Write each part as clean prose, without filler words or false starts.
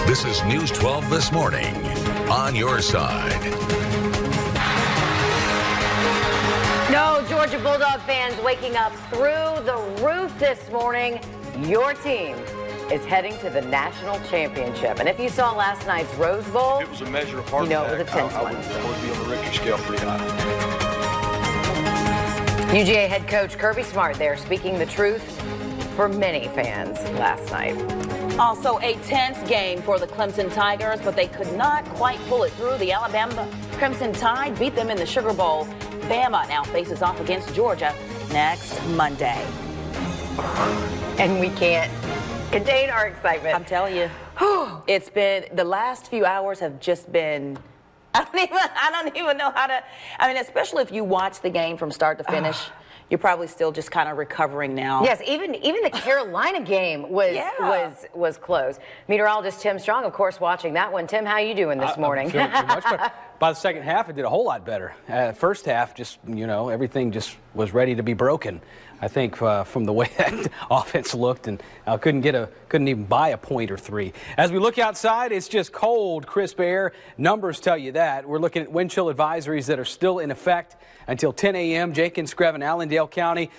This is News 12 This Morning. On your side. No, Georgia Bulldog fans waking up through the roof this morning. Your team is heading to the national championship. And if you saw last night's Rose Bowl, it was a measure of heart you know it was a attack. tense I one. would be on the Richter scale pretty high. UGA head coach Kirby Smart there speaking the truth for many fans last night. Also a tense game for the Clemson Tigers, but they could not quite pull it through. The Alabama Crimson Tide beat them in the Sugar Bowl. Bama now faces off against Georgia next Monday. And we can't contain our excitement. I'm telling you, it's been, the last few hours have just been, I don't even know how to, I mean, especially if you watch the game from start to finish. You're probably still just kind of recovering now. Yes, even the Carolina game was close. Meteorologist Tim Strong, of course, watching that one. Tim, how you doing this morning? I'm feeling much better. By the second half, it did a whole lot better. First half, just, you know, everything just was ready to be broken. I think from the way that offense looked, and couldn't even buy a point or three. As we look outside, it's just cold, crisp air. Numbers tell you that. We're looking at wind chill advisories that are still in effect until 10 a.m. Jenkins, Screven, Allendale County.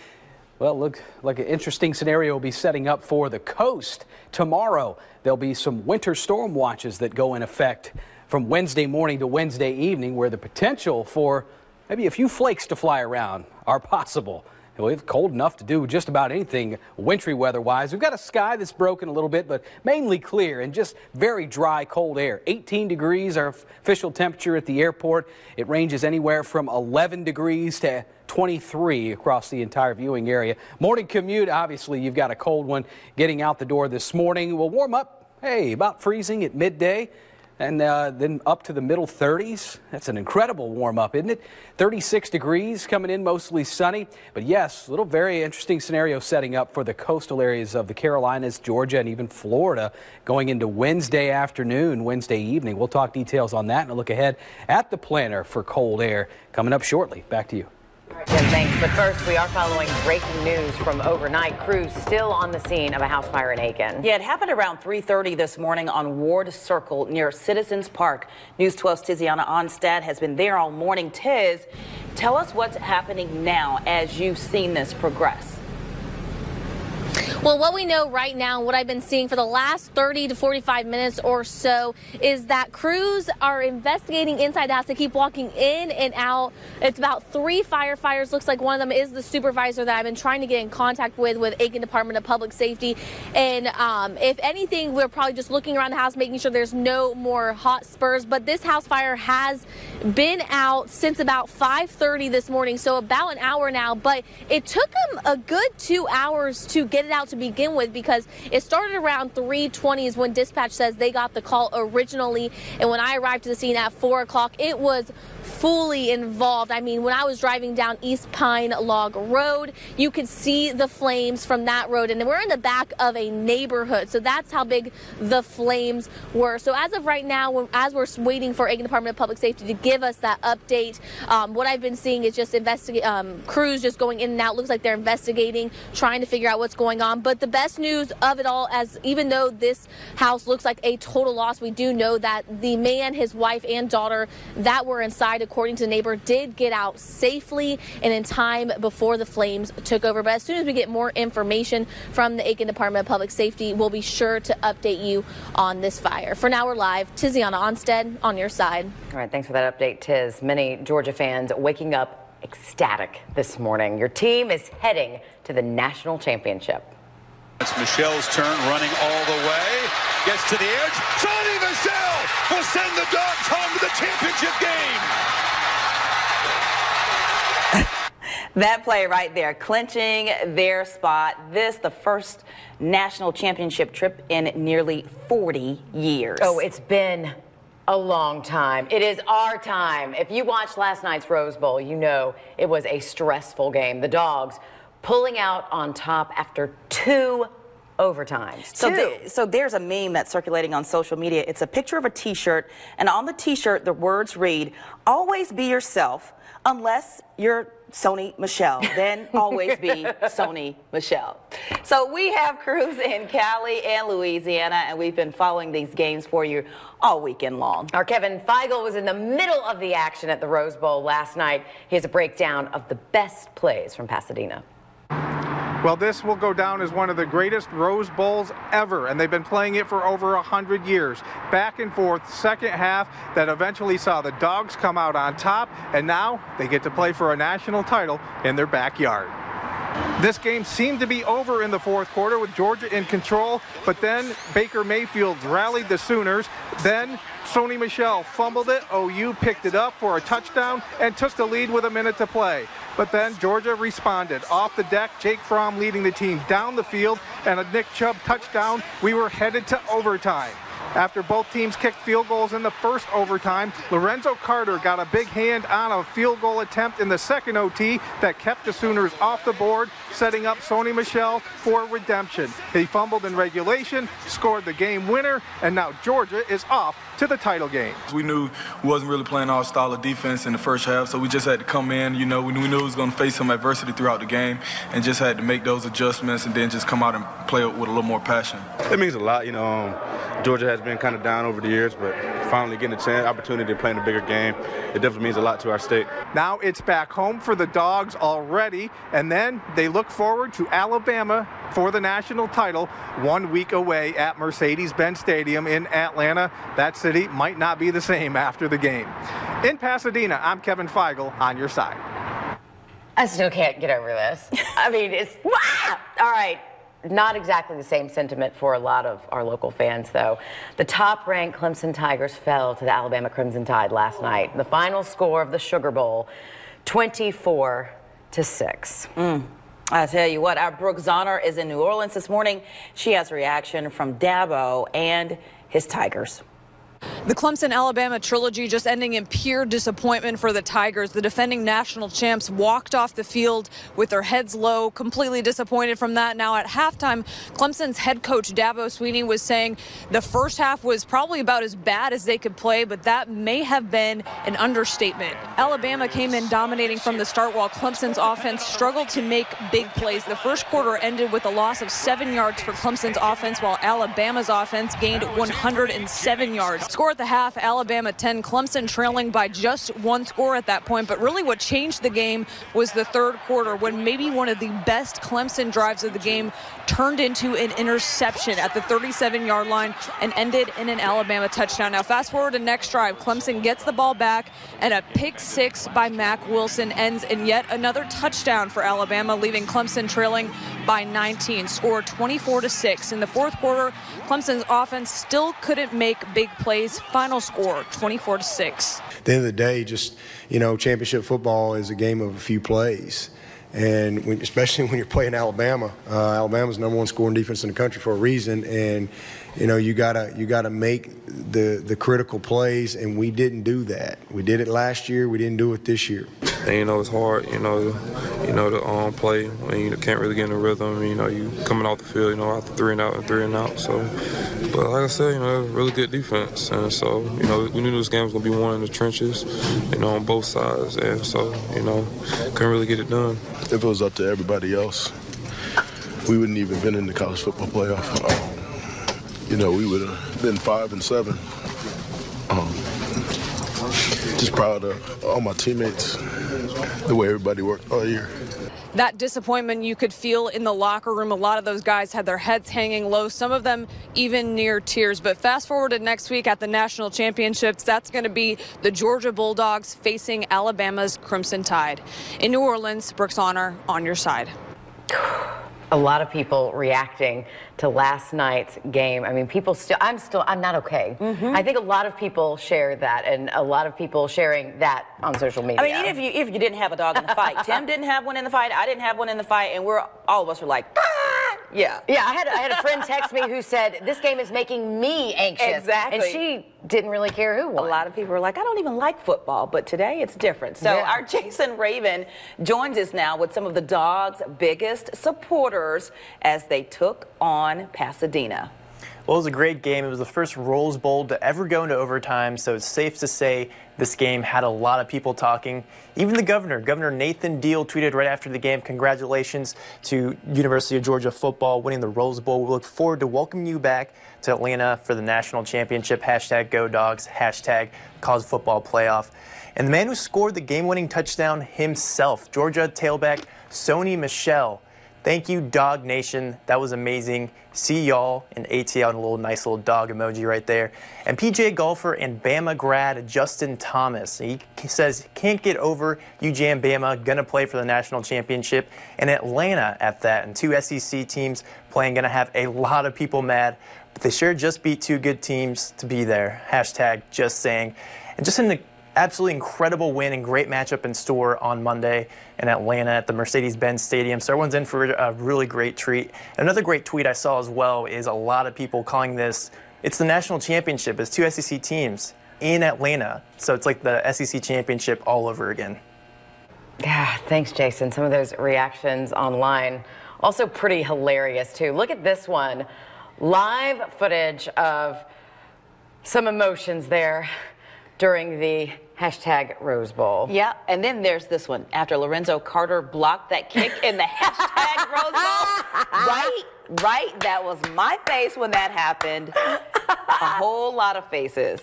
Well, look like an interesting scenario will be setting up for the coast tomorrow. There'll be some winter storm watches that go in effect from Wednesday morning to Wednesday evening, where the potential for maybe a few flakes to fly around are possible. It's cold enough to do just about anything wintry weather-wise. We've got a sky that's broken a little bit, but mainly clear and just very dry, cold air. 18 degrees, our official temperature at the airport. It ranges anywhere from 11 degrees to 23 across the entire viewing area. Morning commute, obviously, you've got a cold one getting out the door this morning. We'll warm up, about freezing at midday. And then up to the middle 30s. That's an incredible warm up, isn't it? 36 degrees coming in, mostly sunny. But yes, a little very interesting scenario setting up for the coastal areas of the Carolinas, Georgia, and even Florida going into Wednesday afternoon, Wednesday evening. We'll talk details on that and a look ahead at the planner for cold air coming up shortly. Back to you. Tim, thanks. But first, we are following breaking news from overnight. Crews still on the scene of a house fire in Aiken. Yeah, it happened around 3:30 this morning on Ward Circle near Citizens Park. News 12's Tiziana Onstad has been there all morning. Tiz, tell us what's happening now as you've seen this progress. Well, what we know right now, what I've been seeing for the last 30 to 45 minutes or so, is that crews are investigating inside the house. They keep walking in and out. It's about 3 firefighters. Looks like one of them is the supervisor that I've been trying to get in contact with Aiken Department of Public Safety. And if anything, we're probably just looking around the house, making sure there's no more hot spurs. But this house fire has been out since about 5:30 this morning, so about an hour now. But it took them a good 2 hours to get it out to begin with, because it started around 3:20 is when dispatch says they got the call originally, and when I arrived to the scene at 4 o'clock, it was fully involved. I mean, when I was driving down East Pine Log Road, you could see the flames from that road, and we're in the back of a neighborhood, so that's how big the flames were. So as of right now, as we're waiting for Aiken Department of Public Safety to give us that update, what I've been seeing is just crews just going in and out. Looks like they're investigating, trying to figure out what's going on. But the best news of it all, as even though this house looks like a total loss, we do know that the man, his wife, and daughter that were inside, according to the neighbor, did get out safely and in time before the flames took over. But as soon as we get more information from the Aiken Department of Public Safety, we'll be sure to update you on this fire. For now, we're live. Tiziana Onstad on your side. All right, thanks for that update, Tiz. Many Georgia fans waking up ecstatic this morning. Your team is heading to the national championship. It's Michelle's turn, running all the way. Gets to the edge. Sonny Michelle will send the Dogs home to the championship game. That play right there, clinching their spot. This, the first national championship trip in nearly 40 years. Oh, it's been a long time. It is our time. If you watched last night's Rose Bowl, you know it was a stressful game. The Dogs pulling out on top after 2 overtimes. So there's a meme that's circulating on social media. It's a picture of a t-shirt, and on the t-shirt the words read, "Always be yourself unless you're Sony Michel, then always be Sony Michel. So we have crews in Cali and Louisiana, and we've been following these games for you all weekend long. Our Kevin Feigl was in the middle of the action at the Rose Bowl last night. He has a breakdown of the best plays from Pasadena. Well, this will go down as one of the greatest Rose Bowls ever, and they've been playing it for over 100 years. Back and forth, second half that eventually saw the Dogs come out on top, and now they get to play for a national title in their backyard. This game seemed to be over in the fourth quarter with Georgia in control, but then Baker Mayfield rallied the Sooners. Then Sony Michel fumbled it. OU picked it up for a touchdown and took the lead with a minute to play. But then Georgia responded. Off the deck, Jake Fromm leading the team down the field, and a Nick Chubb touchdown. We were headed to overtime. After both teams kicked field goals in the first overtime, Lorenzo Carter got a big hand on a field goal attempt in the second OT that kept the Sooners off the board, setting up Sony Michel for redemption. He fumbled in regulation, scored the game winner, and now Georgia is off to the title game. We knew we wasn't really playing our style of defense in the first half, so we just had to come in. You know, we knew we was going to face some adversity throughout the game and just had to make those adjustments and then just come out and play with a little more passion. It means a lot, you know. Georgia has been kind of down over the years, but finally getting a chance, opportunity to play in a bigger game, it definitely means a lot to our state. Now it's back home for the Dogs already, and then they look forward to Alabama for the national title 1 week away at Mercedes-Benz Stadium in Atlanta. That city might not be the same after the game. In Pasadena, I'm Kevin Feigl on your side. I still can't get over this. I mean, it's all right. Not exactly the same sentiment for a lot of our local fans, though. The top-ranked Clemson Tigers fell to the Alabama Crimson Tide last night. The final score of the Sugar Bowl, 24-6. I tell you what, our Brooke Zahner is in New Orleans this morning. She has a reaction from Dabo and his Tigers. The Clemson-Alabama trilogy just ending in pure disappointment for the Tigers. The defending national champs walked off the field with their heads low, completely disappointed from that. Now at halftime, Clemson's head coach Dabo Swinney was saying the first half was probably about as bad as they could play, but that may have been an understatement. Alabama came in dominating from the start while Clemson's offense struggled to make big plays. The first quarter ended with a loss of 7 yards for Clemson's offense, while Alabama's offense gained 107 yards. Score at the half, Alabama 10, Clemson trailing by just one score at that point. But really what changed the game was the third quarter, when maybe one of the best Clemson drives of the game turned into an interception at the 37-yard line and ended in an Alabama touchdown. Now fast forward to next drive, Clemson gets the ball back, and a pick six by Mack Wilson ends in yet another touchdown for Alabama, leaving Clemson trailing by 19, scored 24-6. In the fourth quarter, Clemson's offense still couldn't make big plays. Final score, 24-6. At the end of the day, just, you know, championship football is a game of a few plays. And especially when you're playing Alabama, Alabama's number one scoring defense in the country for a reason. And, you know, you gotta make the critical plays, and we didn't do that. We did it last year. We didn't do it this year. And, you know, it's hard, you know, to play when you can't really get in the rhythm. You know, you coming off the field, you know, after 3 and out. So, but like I said, you know, really good defense. And so, you know, we knew this game was going to be one in the trenches, you know, on both sides. And so, you know, couldn't really get it done. If it was up to everybody else, we wouldn't even been in the college football playoff. You know, we would have been 5 and 7. Just proud of all my teammates, the way everybody worked all year. That disappointment you could feel in the locker room. A lot of those guys had their heads hanging low, some of them even near tears. But fast forward to next week at the national championships, that's going to be the Georgia Bulldogs facing Alabama's Crimson Tide. In New Orleans, Brooke Zahner on your side. A lot of people reacting to last night's game. I mean, I'm not okay. I think a lot of people share that, and a lot of people sharing that on social media. I mean, if you didn't have a dog in the fight, Tim didn't have one in the fight, I didn't have one in the fight, and all of us were like, ah! Yeah. I had a friend text me who said, this game is making me anxious. Exactly. And she didn't really care who won. A lot of people were like, I don't even like football, but today it's different. So our Jason Raven joins us now with some of the Dogs' biggest supporters as they took on Pasadena. Well, it was a great game. It was the first Rose Bowl to ever go into overtime, so it's safe to say this game had a lot of people talking. Even the Governor Nathan Deal, tweeted right after the game, congratulations to University of Georgia football winning the Rose Bowl. We look forward to welcoming you back to Atlanta for the national championship. #GoDogs, #College Football Playoff. And the man who scored the game-winning touchdown himself, Georgia tailback Sony Michel. Thank you, Dog Nation. That was amazing. See y'all in ATL and a nice little dog emoji right there. And PGA golfer and Bama grad Justin Thomas. He says, can't get over UGA Bama, gonna play for the national championship in Atlanta at that. And 2 SEC teams playing, gonna have a lot of people mad. But they sure just beat 2 good teams to be there. #just saying. And just in the absolutely incredible win and great matchup in store on Monday in Atlanta at the Mercedes-Benz Stadium. So everyone's in for a really great treat. Another great tweet I saw as well is a lot of people calling this, it's the national championship. It's 2 SEC teams in Atlanta. So it's like the SEC championship all over again. Yeah, thanks, Jason. Some of those reactions online also pretty hilarious, too. Look at this one. Live footage of some emotions there during the #Rose Bowl. Yeah, and then there's this one. After Lorenzo Carter blocked that kick in the #Rose Bowl. Right? That was my face when that happened. A whole lot of faces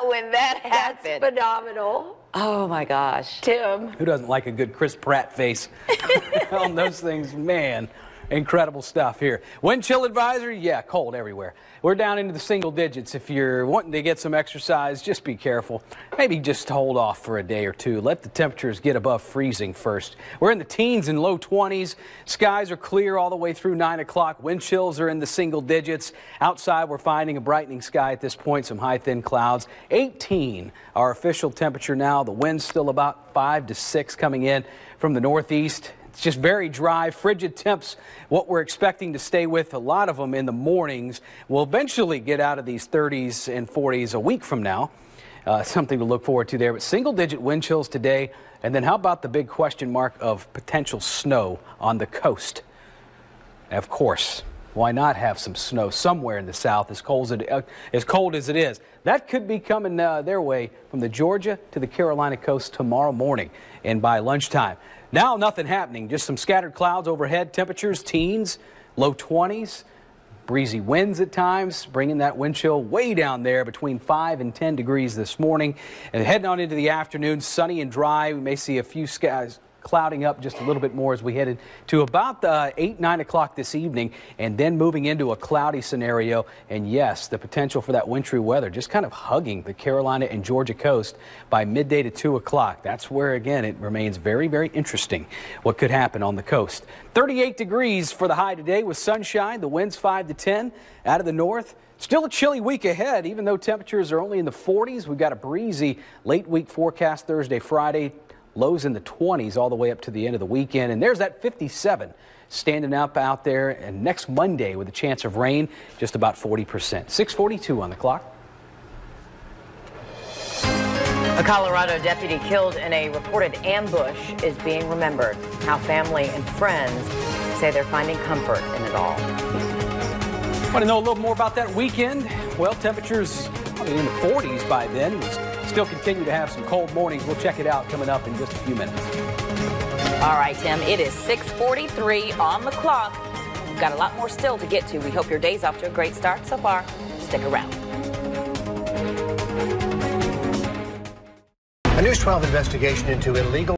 when that happened. That's phenomenal. Oh, my gosh. Tim. Who doesn't like a good Chris Pratt face on those things? Man, incredible stuff here. Wind chill advisory, yeah, cold everywhere. We're down into the single digits. If you're wanting to get some exercise, just be careful. Maybe just hold off for a day or two. Let the temperatures get above freezing first. We're in the teens and low 20s. Skies are clear all the way through 9 o'clock. Wind chills are in the single digits. Outside, we're finding a brightening sky at this point, some high, thin clouds. 18, our official temperature now. The wind's still about 5 to 6 coming in from the northeast. It's just very dry, frigid temps, what we're expecting to stay with, a lot of them in the mornings. We'll eventually get out of these 30s and 40s a week from now. Something to look forward to there. But single-digit wind chills today. And then how about the big question mark of potential snow on the coast? Of course, why not have some snow somewhere in the south as cold as it is? That could be coming their way from the Georgia to the Carolina coast tomorrow morning and by lunchtime. Now nothing happening, just some scattered clouds overhead, temperatures teens, low 20s, breezy winds at times, bringing that wind chill way down there between 5 and 10 degrees this morning. And heading on into the afternoon, sunny and dry. We may see a few skies clouding up just a little bit more as we headed to about 8, 9 o'clock this evening, and then moving into a cloudy scenario. And yes, the potential for that wintry weather just kind of hugging the Carolina and Georgia coast by midday to 2 o'clock. That's where, again, it remains very, very interesting what could happen on the coast. 38 degrees for the high today with sunshine. The winds 5 to 10 out of the north. Still a chilly week ahead, even though temperatures are only in the 40s. We've got a breezy late week forecast Thursday, Friday. Lows in the 20s all the way up to the end of the weekend. And there's that 57 standing up out there. And next Monday with a chance of rain, just about 40%. 6:42 on the clock. A Colorado deputy killed in a reported ambush is being remembered. How family and friends say they're finding comfort in it all. Want to know a little more about that weekend? Well, temperatures probably in the 40s by then. Still continue to have some cold mornings. We'll check it out coming up in just a few minutes. All right, Tim, it is 6:43 on the clock. We've got a lot more still to get to. We hope your day's off to a great start so far. Stick around. A News 12 investigation into illegal